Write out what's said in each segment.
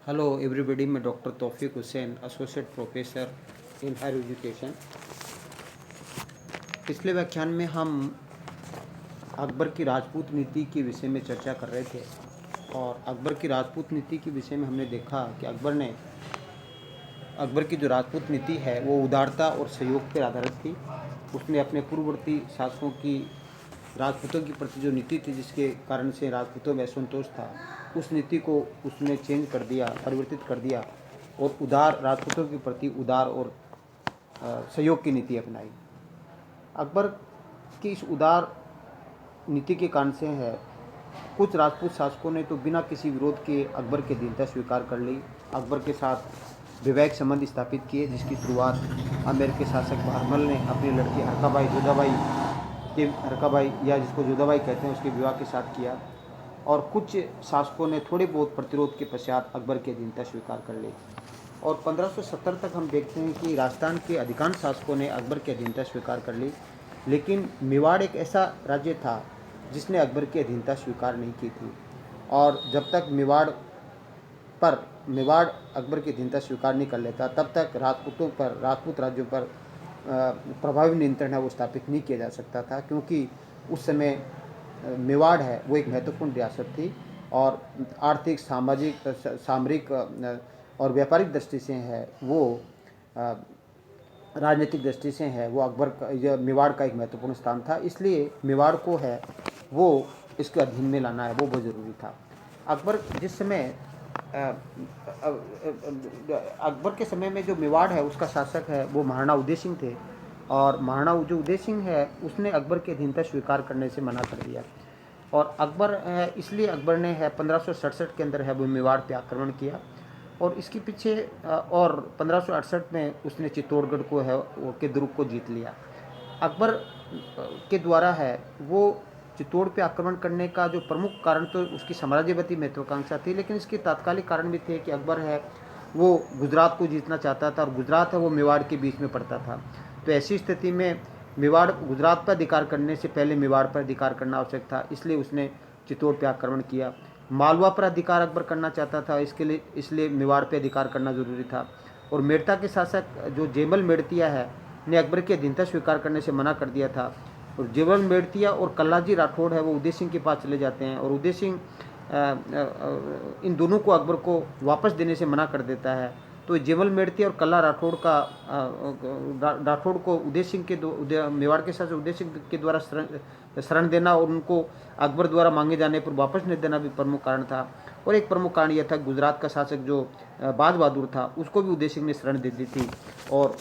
Hello everybody, मैं doctor Taufiq Hussain, associate professor in higher education. पिछले व्याख्यान में हम अकबर की राजपूत नीति के विषय में चर्चा कर रहे थे और अकबर की राजपूत नीति के विषय में हमने देखा कि अकबर की जो राजपूत नीति है वो उदारता और सहयोग पर आधारित थी। उसने अपने पूर्ववर्ती शासकों की राजपूतों के प्रति जो नीति थी, जिसके कारण से राजपूतों में असंतोष था, उस नीति को उसने चेंज कर दिया, परिवर्तित कर दिया और उदार राजपूतों के प्रति उदार और सहयोग की नीति अपनाई। अकबर की इस उदार नीति के कारण से है कुछ राजपूत शासकों ने तो बिना किसी विरोध के अकबर की अधीनता स्वीकार कर ली। अकबर के साथ वैवाहिक संबंध स्थापित किए, जिसकी शुरुआत आमेर के शासक बहरमल ने अपनी लड़की हरकाबाई या जिसको जोधाबाई कहते हैं उसके विवाह के साथ किया। और कुछ शासकों ने थोड़े बहुत प्रतिरोध के पश्चात अकबर की अधीनता स्वीकार कर ली और 1570 तक हम देखते हैं कि राजस्थान के अधिकांश शासकों ने अकबर की अधीनता स्वीकार कर ली। लेकिन मेवाड़ एक ऐसा राज्य था जिसने अकबर की अधीनता स्वीकार नहीं की थी और जब तक मेवाड़ अकबर की अधीनता स्वीकार नहीं कर लेता तब तक राजपूत राज्यों पर प्रभावी नियंत्रण है वो स्थापित नहीं किया जा सकता था, क्योंकि उस समय मेवाड़ है वो एक महत्वपूर्ण रियासत थी और आर्थिक, सामाजिक, सामरिक और व्यापारिक दृष्टि से है वो राजनीतिक दृष्टि से है वो मेवाड़ का एक महत्वपूर्ण स्थान था। इसलिए मेवाड़ को है वो इसके अधीन में लाना है वो बहुत ज़रूरी था। अकबर जिस समय अकबर के समय में जो मेवाड़ है उसका शासक है वो महाराणा उदय सिंह थे और महाराणा जो उदय सिंह है उसने अकबर की अधीनता स्वीकार करने से मना कर दिया और इसलिए अकबर ने 1567 के अंदर है वो मेवाड़ पे आक्रमण किया और इसके पीछे और 1568 में उसने चित्तौड़गढ़ को है के दुर्ग को जीत लिया। अकबर के द्वारा है वो चित्तौड़ पे आक्रमण करने का जो प्रमुख कारण तो उसकी साम्राज्यवादी महत्वाकांक्षा थी, लेकिन इसके तात्कालिक कारण भी थे कि अकबर है वो गुजरात को जीतना चाहता था और गुजरात है वो मेवाड़ के बीच में पड़ता था। तो ऐसी स्थिति में गुजरात पर अधिकार करने से पहले मेवाड़ पर अधिकार करना आवश्यक था, इसलिए उसने चित्तौड़ पर आक्रमण किया। मालवा पर अधिकार अकबर करना चाहता था, इसलिए मेवाड़ पर अधिकार करना जरूरी था। और मेड़ता के शासक जो जेमल मेड़तिया है ने अकबर की अधीनता स्वीकार करने से मना कर दिया था और जेमल मेड़तिया और कल्लाजी राठौड़ है वो उदय सिंह के पास चले जाते हैं और उदय सिंह इन दोनों को अकबर को वापस देने से मना कर देता है। तो जेमल मेड़तिया और कल्ला राठौड़ को उदय सिंह के मेवाड़ के शासक उदय सिंह के द्वारा शरण देना और उनको अकबर द्वारा मांगे जाने पर वापस नहीं देना भी प्रमुख कारण था। और एक प्रमुख कारण यह था गुजरात का शासक जो बाज बहादुर था उसको भी उदय सिंह ने शरण दे दी थी और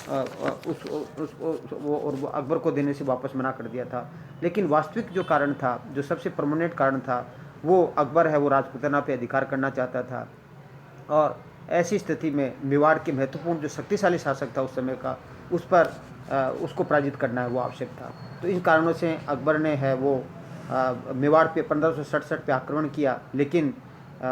वो अकबर को देने से वापस मना कर दिया था। लेकिन वास्तविक जो कारण था, जो सबसे परमानेंट कारण था, वो अकबर है वो राजपूताना पे अधिकार करना चाहता था और ऐसी स्थिति में मेवाड़ के महत्वपूर्ण जो शक्तिशाली शासक था उस समय का उसको पराजित करना है वो आवश्यक था। तो इन कारणों से अकबर ने है वो मेवाड़ पे 1567 पे आक्रमण किया। लेकिन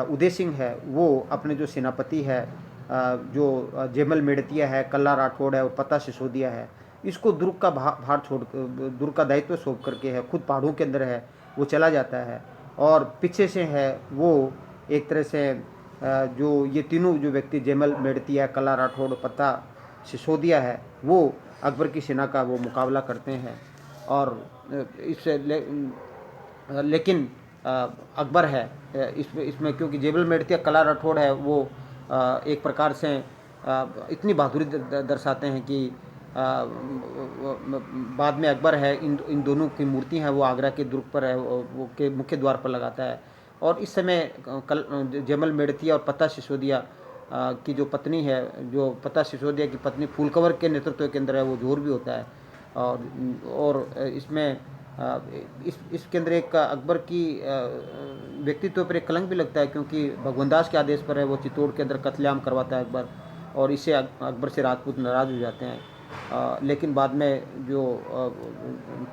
उदय सिंह है वो अपने जो सेनापति है जो जेमल मेड़तिया है, कल्ला राठौड़ है और पता सिसोदिया है, इसको दुर्ग का भार छोड़ दुर्ग का दायित्व सौंप करके है खुद पहाड़ों के अंदर है वो चला जाता है और पीछे से है वो एक तरह से जो ये तीनों जो व्यक्ति जेमल मेड़तिया, कल्ला राठौड़, पता सिसोदिया है वो अकबर की सेना का वो मुकाबला करते हैं और लेकिन अकबर है इसमें क्योंकि जेमल मेड़तिया, कल्ला राठौड़ है वो एक प्रकार से इतनी बहादुरी दर्शाते हैं कि बाद में अकबर है इन दोनों की मूर्ति हैं वो आगरा के दुर्ग पर है वो के मुख्य द्वार पर लगाता है। और इस समय जेमल मेड़तिया और पता सिसोदिया की जो पत्नी है, जो पता सिसोदिया की पत्नी फूलकंवर के नेतृत्व के अंदर है वो जोर भी होता है और इसमें इसके अंदर एक अकबर की व्यक्तित्व पर एक कलंक भी लगता है, क्योंकि भगवनदास के आदेश पर है वो चित्तौड़ के अंदर कत्लेआम करवाता है अकबर और इससे अकबर से राजपूत नाराज हो जाते हैं। लेकिन बाद में जो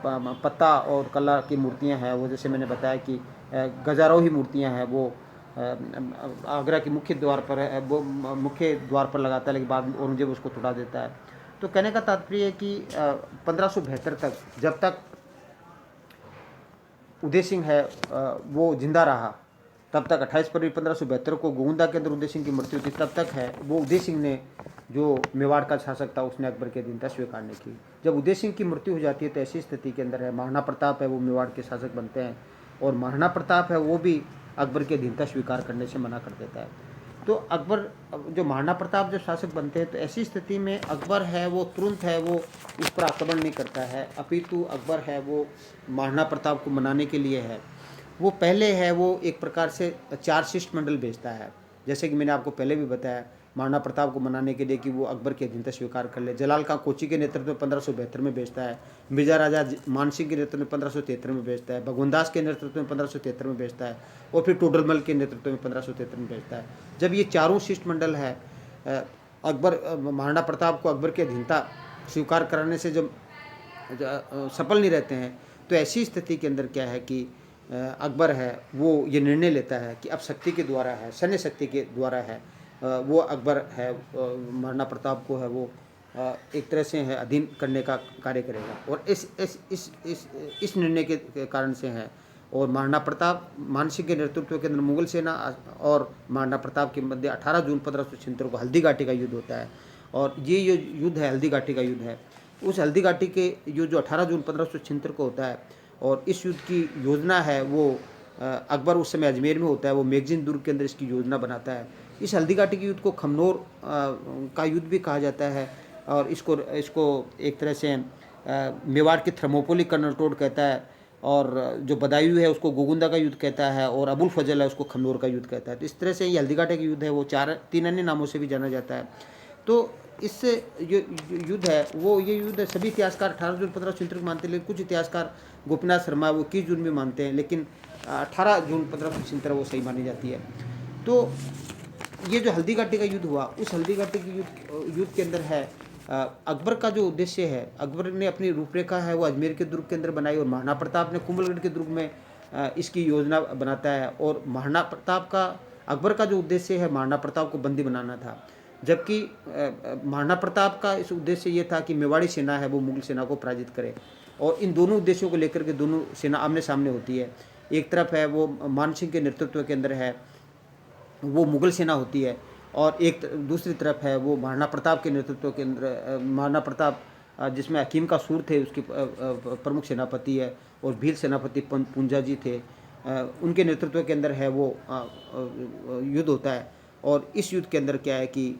पत्ता और कल्ला की मूर्तियां हैं वो जैसे मैंने बताया कि गजारोही मूर्तियां हैं वो आगरा के मुख्य द्वार पर है वो मुख्य द्वार पर लगाता है, लेकिन बाद में औरंगजेब उसको तोड़ा देता है। तो कहने का तात्पर्य है कि 1572 तक जब तक उदय सिंह है वो जिंदा रहा तब तक 28 फरवरी 1572 को गोविंदा के अंदर उदय सिंह की मृत्यु हुई, तब तक है वो उदय सिंह ने जो मेवाड़ का शासक था उसने अकबर की अधीनता स्वीकार नहीं की। जब उदय सिंह की मृत्यु हो जाती है तो ऐसी स्थिति के अंदर है महाराणा प्रताप है वो मेवाड़ के शासक बनते हैं, और महाराणा प्रताप है वो भी अकबर की अधीनता स्वीकार करने से मना कर देता है। तो अकबर जो महाराणा प्रताप जब शासक बनते हैं तो ऐसी स्थिति में अकबर है वो तुरंत है वो उस पर आक्रमण नहीं करता है, अपितु अकबर है वो महाराणा प्रताप को मनाने के लिए है वो पहले है वो एक प्रकार से 4 शिष्टमंडल भेजता है। जैसे कि मैंने आपको पहले भी बताया, महाराणा प्रताप को मनाने के लिए कि वो अकबर की अधीनता स्वीकार कर ले। जलाल खां कोची के नेतृत्व में 1572 में भेजता है, मिर्जा राजा मानसिंह के नेतृत्व में 1573 में भेजता है, भगवनदास के नेतृत्व में 1573 में भेजता है, और फिर टोडरमल के नेतृत्व में 1573 में भेजता है। जब ये चारों शिष्टमंडल है अकबर महाराणा प्रताप को अकबर की अधीनता स्वीकार कराने से जब सफल नहीं रहते हैं, तो ऐसी स्थिति के अंदर क्या है कि अकबर है वो ये निर्णय लेता है कि अब शक्ति के द्वारा है, सैन्य शक्ति के द्वारा है वो अकबर है महाराणा प्रताप को है वो एक तरह से है अधीन करने का कार्य करेगा। और इस निर्णय के कारण से है, और महाराणा प्रताप मानसिंह के नेतृत्व के अंदर मुगल सेना और महाराणा प्रताप के मध्य 18 जून 1576 को हल्दी घाटी का युद्ध होता है। और ये युद्ध है हल्दी घाटी का युद्ध है। उस हल्दी घाटी के युद्ध जो 18 जून 1576 को होता है, और इस युद्ध की योजना है वो अकबर उस समय अजमेर में होता है, वो मैगजीन दुर्ग के अंदर इसकी योजना बनाता है। इस हल्दी घाटी के युद्ध को खमनोर का युद्ध भी कहा जाता है, और इसको एक तरह से मेवाड़ की थर्मोपोली कर्नल टोड कहता है, और जो बदायूं है उसको गोगुंदा का युद्ध कहता है, और अबुल फजल है उसको खमनोर का युद्ध कहता है। तो इस तरह से ये हल्दी घाटी का युद्ध है वो 3 अन्य नामों से भी जाना जाता है। तो इससे जो युद्ध है वो ये युद्ध सभी इतिहासकार 18 जून 1576 को मानते हैं, लेकिन कुछ इतिहासकार गोपीनाथ शर्मा वो 21 जून में मानते हैं, लेकिन 18 जून 1576 वो सही मानी जाती है। तो ये जो हल्दी घाटी का युद्ध हुआ, उस हल्दी घाटी के युद्ध के अंदर है अकबर का जो उद्देश्य है, अकबर ने अपनी रूपरेखा है वो अजमेर के दुर्ग के अंदर बनाई, और महाराणा प्रताप ने कुंभलगढ़ के दुर्ग में इसकी योजना बनाता है। और महाराणा प्रताप का अकबर का जो उद्देश्य है महाराणा प्रताप को बंदी बनाना था, जबकि महाराणा प्रताप का इस उद्देश्य ये था कि मेवाड़ी सेना है वो मुगल सेना को पराजित करे। और इन दोनों उद्देश्यों को लेकर के दोनों सेना आमने सामने होती है। एक तरफ है वो मानसिंह के नेतृत्व के अंदर है वो मुगल सेना होती है, और एक दूसरी तरफ है वो महाराणा प्रताप के नेतृत्व के अंदर महाराणा प्रताप जिसमें हकीम का सूर थे उसके प्रमुख सेनापति है, और भील सेनापति पूंजा जी थे, उनके नेतृत्व के अंदर है वो युद्ध होता है। और इस युद्ध के अंदर क्या है कि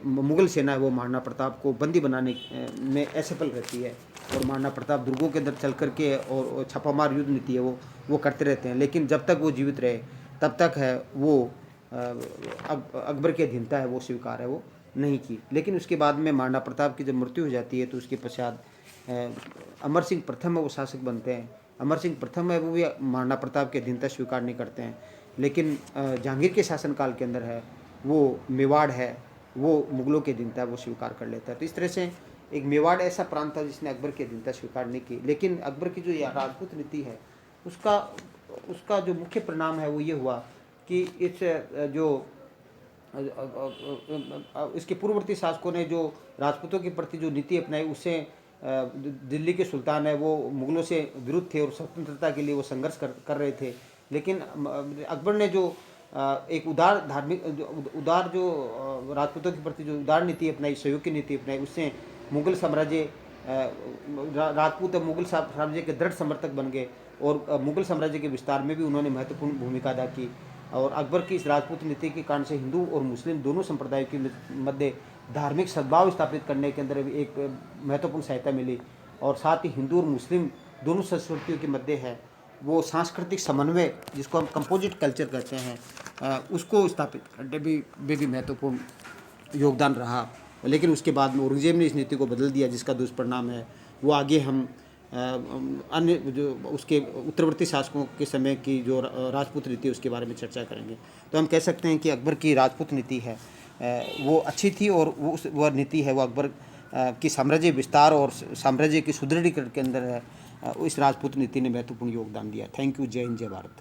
मुगल सेना है वो महाराणा प्रताप को बंदी बनाने में असफल रहती है, और महाराणा प्रताप दुर्गों के अंदर चल करके और छापामार युद्ध नीति है वो करते रहते हैं। लेकिन जब तक वो जीवित रहे तब तक है वो अकबर की अधीनता है वो स्वीकार है वो नहीं की। लेकिन उसके बाद में महाराणा प्रताप की जब मृत्यु हो जाती है तो उसके पश्चात अमर सिंह प्रथम है वो शासक बनते हैं। अमर सिंह प्रथम है वो भी महाराणा प्रताप की अधीनता स्वीकार नहीं करते हैं, लेकिन जहांगीर के शासनकाल के अंदर है वो मेवाड़ है वो मुगलों की अधीनता वो स्वीकार कर लेता है। तो इस तरह से एक मेवाड़ ऐसा प्रांत था जिसने अकबर की अधीनता स्वीकार नहीं की। लेकिन अकबर की जो राजपूत नीति है उसका जो मुख्य परिणाम है वो ये हुआ कि इस जो इसके पूर्ववर्ती शासकों ने जो राजपूतों के प्रति जो नीति अपनाई उससे दिल्ली के सुल्तान है वो मुगलों से विरुद्ध थे और स्वतंत्रता के लिए वो संघर्ष कर रहे थे। लेकिन अकबर ने जो एक उदार धार्मिक उदार जो राजपूतों के प्रति जो उदार नीति अपनाई, सहयोग की नीति अपनाई, उससे मुगल साम्राज्य राजपूत मुगल साम्राज्य के दृढ़ समर्थक बन गए, और मुगल साम्राज्य के विस्तार में भी उन्होंने महत्वपूर्ण भूमिका अदा की। और अकबर की इस राजपूत नीति के कारण से हिंदू और मुस्लिम दोनों संप्रदायों के मध्य धार्मिक सद्भाव स्थापित करने के अंदर भी एक महत्वपूर्ण सहायता मिली, और साथ ही हिंदू और मुस्लिम दोनों संस्कृतियों के मध्य है वो सांस्कृतिक समन्वय जिसको हम कंपोजिट कल्चर कहते हैं उसको स्थापित करने में भी महत्वपूर्ण योगदान रहा। लेकिन उसके बाद में औरंगजेब ने इस नीति को बदल दिया, जिसका दुष्परिणाम है वो आगे हम अन्य जो उसके उत्तरवर्ती शासकों के समय की जो राजपूत नीति है उसके बारे में चर्चा करेंगे। तो हम कह सकते हैं कि अकबर की राजपूत नीति है वो अच्छी थी, और वो नीति है वो अकबर की साम्राज्य विस्तार और साम्राज्य की सुदृढ़ीकरण के अंदर है इस राजपूत नीति ने महत्वपूर्ण योगदान दिया। Thank you. जय हिंद, जय भारत।